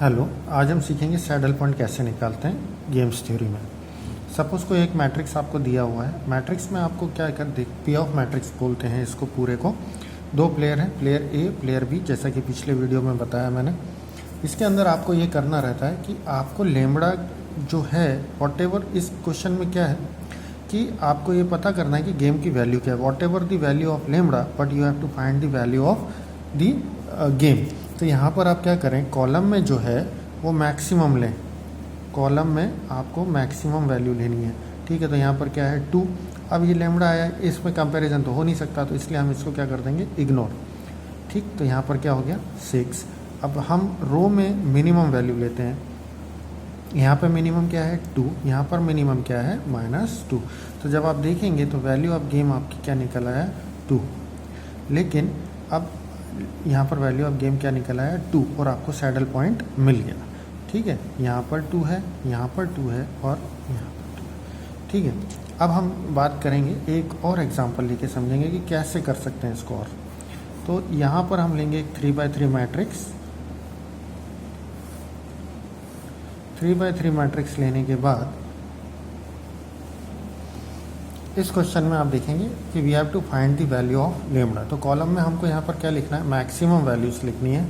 Hello, आज हम सीखेंगे सैडल पॉइंट कैसे निकालते हैं गेम्स थ्योरी में। सपोज़ कोई एक मैट्रिक्स आपको दिया हुआ है। मैट्रिक्स में आपको क्या कर देख पी ऑफ मैट्रिक्स बोलते हैं इसको पूरे को। दो प्लेयर हैं, प्लेयर ए प्लेयर बी, जैसा कि पिछले वीडियो में बताया मैंने। इसके अंदर आपको ये करना रहता है कि आपको लेमड़ा जो है वॉटेवर, इस क्वेश्चन में क्या है कि आपको ये पता करना है कि गेम की वैल्यू क्या है। Whatever the value of lambda, but you have to find the value of the game. तो यहाँ पर आप क्या करें, कॉलम में जो है वो मैक्सिमम लें। कॉलम में आपको मैक्सिमम वैल्यू लेनी है, ठीक है। तो यहाँ पर क्या है 2। अब ये लेमड़ा आया, इसमें कंपैरिजन तो हो नहीं सकता, तो इसलिए हम इसको क्या कर देंगे, इग्नोर। ठीक, तो यहाँ पर क्या हो गया 6। अब हम रो में मिनिमम वैल्यू लेते हैं। यहाँ पर मिनिमम क्या है 2, यहाँ पर मिनिमम क्या है -2। तो जब आप देखेंगे तो वैल्यू ऑफ गेम आपकी क्या निकल आया 2। लेकिन अब यहाँ पर वैल्यू ऑफ गेम क्या निकल आया 2, और आपको सैडल पॉइंट मिल गया। ठीक है, यहाँ पर 2 है, यहाँ पर 2 है और यहाँ पर 2 है। ठीक है, अब हम बात करेंगे, एक और एग्जांपल लेके समझेंगे कि कैसे कर सकते हैं इसको। और तो यहाँ पर हम लेंगे एक 3x3 मैट्रिक्स। 3x3 मैट्रिक्स लेने के बाद इस क्वेश्चन में आप देखेंगे कि we have to find the value of lambda. तो कॉलम में हमको यहाँ पर क्या लिखना है, मैक्सिमम वैल्यूज लिखनी है।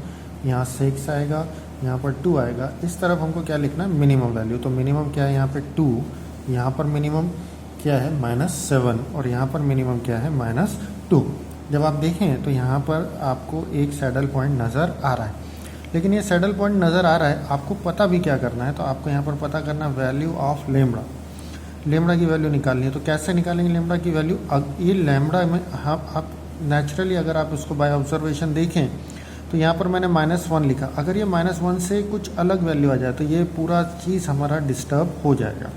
यहाँ 6 आएगा, यहाँ पर 2 आएगा। इस तरफ हमको क्या लिखना है, मिनिमम वैल्यू। तो मिनिमम क्या है यहाँ पे 2, यहाँ पर मिनिमम क्या है -7, और यहाँ पर मिनिमम क्या है -2। जब आप देखें तो यहाँ पर आपको एक सैडल पॉइंट नज़र आ रहा है। लेकिन ये सैडल पॉइंट नज़र आ रहा है, आपको पता भी क्या करना है, तो आपको यहाँ पर पता करना वैल्यू ऑफ लेमड़ा। लेमड़ा की वैल्यू निकालनी है। तो कैसे निकालेंगे लेमड़ा की वैल्यू। ये लेमड़ा में आप नेचुरली अगर आप इसको बाय ऑब्जर्वेशन देखें तो यहाँ पर मैंने -1 लिखा। अगर ये -1 से कुछ अलग वैल्यू आ जाए तो ये पूरा चीज़ हमारा डिस्टर्ब हो जाएगा।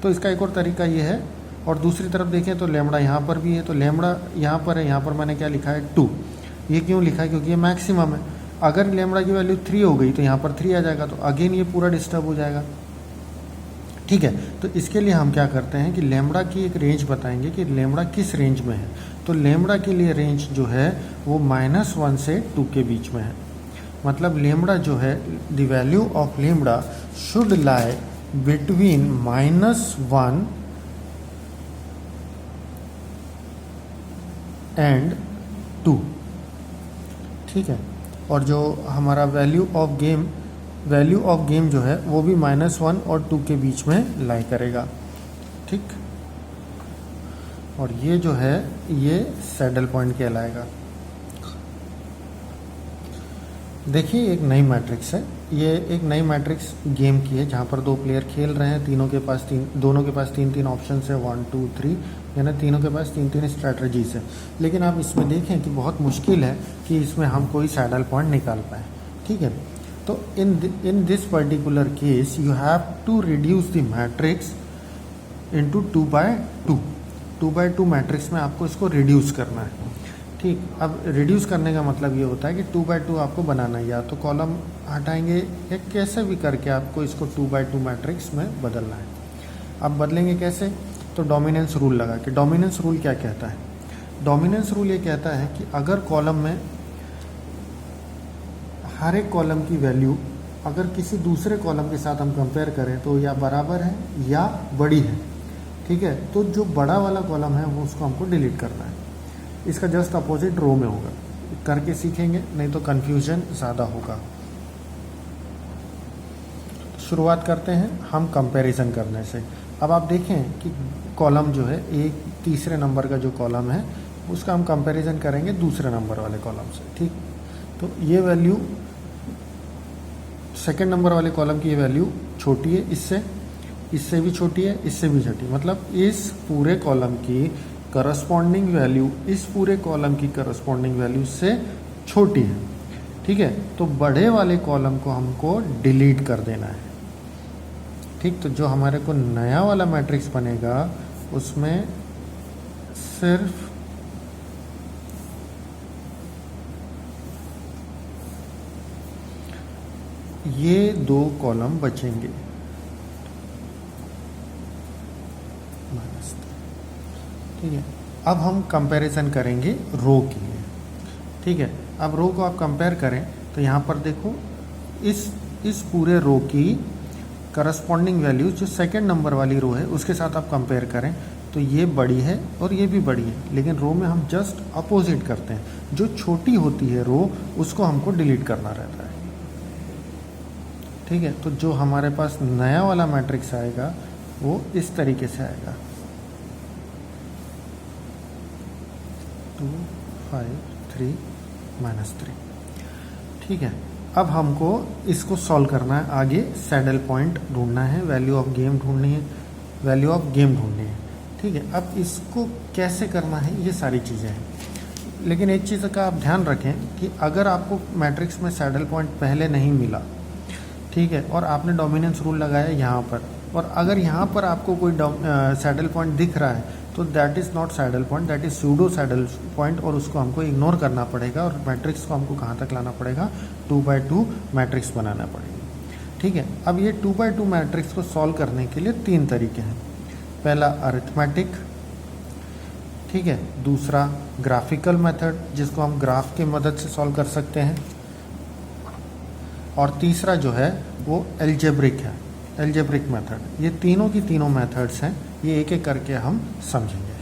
तो इसका एक और तरीका ये है। और दूसरी तरफ देखें तो लेमड़ा यहाँ पर भी है, तो लेमड़ा यहाँ पर है, यहाँ पर मैंने क्या लिखा है 2। ये क्यों लिखा है, क्योंकि ये मैक्सिमम है। अगर लेमड़ा की वैल्यू 3 हो गई तो यहाँ पर 3 आ जाएगा, तो अगेन ये पूरा डिस्टर्ब हो जाएगा। ठीक है, तो इसके लिए हम क्या करते हैं कि लेमड़ा की एक रेंज बताएंगे कि लेमड़ा किस रेंज में है। तो लेमड़ा के लिए रेंज जो है वो -1 से 2 के बीच में है। मतलब लेमड़ा जो है, the value of lambda should lie between -1 and 2। ठीक है, और जो हमारा वैल्यू ऑफ गेम जो है वो भी -1 और 2 के बीच में लाई करेगा। ठीक, और ये जो है ये सैडल पॉइंट कहलाएगा। देखिए एक नई मैट्रिक्स है, ये एक नई मैट्रिक्स गेम की है जहाँ पर दो प्लेयर खेल रहे हैं। दोनों के पास 3 ऑप्शन है, 1 2 3, यानी तीनों के पास 3 स्ट्रैटेजीज है। लेकिन आप इसमें देखें कि बहुत मुश्किल है कि इसमें हम कोई सैडल पॉइंट निकाल पाए। ठीक है, तो in this particular case you have to reduce the matrix into 2x2। 2x2 matrix में आपको इसको रिड्यूस करना है। ठीक, अब रिड्यूस करने का मतलब ये होता है कि 2x2 आपको बनाना है, या तो कॉलम हटाएंगे या कैसे भी करके आपको इसको 2x2 मैट्रिक्स में बदलना है। अब बदलेंगे कैसे, तो डोमिनेंस रूल लगा के। डोमिनेंस रूल क्या कहता है, डोमिनेंस रूल ये कहता है कि अगर कॉलम में हर एक कॉलम की वैल्यू अगर किसी दूसरे कॉलम के साथ हम कंपेयर करें तो या बराबर है या बड़ी है, ठीक है, तो जो बड़ा वाला कॉलम है वो उसको हमको डिलीट करना है। इसका जस्ट अपोजिट रो में होगा। करके सीखेंगे, नहीं तो कन्फ्यूजन ज़्यादा होगा। शुरुआत करते हैं हम कंपैरिजन करने से। अब आप देखें कि कॉलम जो है, एक तीसरे नंबर का जो कॉलम है उसका हम कंपैरिजन करेंगे दूसरे नंबर वाले कॉलम से। ठीक, तो ये वैल्यू सेकंड नंबर वाले कॉलम की ये वैल्यू छोटी है, इससे भी छोटी है, इससे भी छोटी। मतलब इस पूरे कॉलम की करस्पॉन्डिंग वैल्यू इस पूरे कॉलम की करस्पॉन्डिंग वैल्यू से छोटी है। ठीक है, तो बड़े वाले कॉलम को हमको डिलीट कर देना है। ठीक, तो जो हमारे को नया वाला मैट्रिक्स बनेगा उसमें सिर्फ ये 2 कॉलम बचेंगे। ठीक है, अब हम कंपैरिजन करेंगे रो के लिए। ठीक है, अब रो को आप कंपेयर करें तो यहाँ पर देखो इस इस पूरे रो की करस्पॉन्डिंग वैल्यू जो सेकंड नंबर वाली रो है उसके साथ आप कंपेयर करें तो ये बड़ी है और ये भी बड़ी है, लेकिन रो में हम जस्ट अपोजिट करते हैं। जो छोटी होती है रो उसको हमको डिलीट करना रहता है। ठीक है, तो जो हमारे पास नया वाला मैट्रिक्स आएगा वो इस तरीके से आएगा 2 5 3 -3। ठीक है, अब हमको इसको सॉल्व करना है। आगे सैडल पॉइंट ढूंढना है, वैल्यू ऑफ गेम ढूंढनी है, वैल्यू ऑफ गेम ढूंढनी है। ठीक है, अब इसको कैसे करना है ये सारी चीज़ें हैं। लेकिन एक चीज़ का आप ध्यान रखें कि अगर आपको मैट्रिक्स में सैडल पॉइंट पहले नहीं मिला, ठीक है, और आपने डोमिनेंस रूल लगाया यहाँ पर, और अगर यहाँ पर आपको कोई सैडल पॉइंट दिख रहा है तो that is not saddle point, that is pseudo saddle point, और उसको हमको इग्नोर करना पड़ेगा और मैट्रिक्स को हमको कहाँ तक लाना पड़ेगा, 2x2 मैट्रिक्स बनाना पड़ेगा। ठीक है, अब ये 2x2 मैट्रिक्स को सॉल्व करने के लिए 3 तरीके हैं। पहला अरिथमेटिक, ठीक है, दूसरा ग्राफिकल मेथड जिसको हम ग्राफ की मदद से सॉल्व कर सकते हैं, और तीसरा जो है वो एल्जेब्रिक है, एल्जेब्रिक मेथड। ये तीनों की तीनों मेथड्स हैं, ये एक एक करके हम समझेंगे।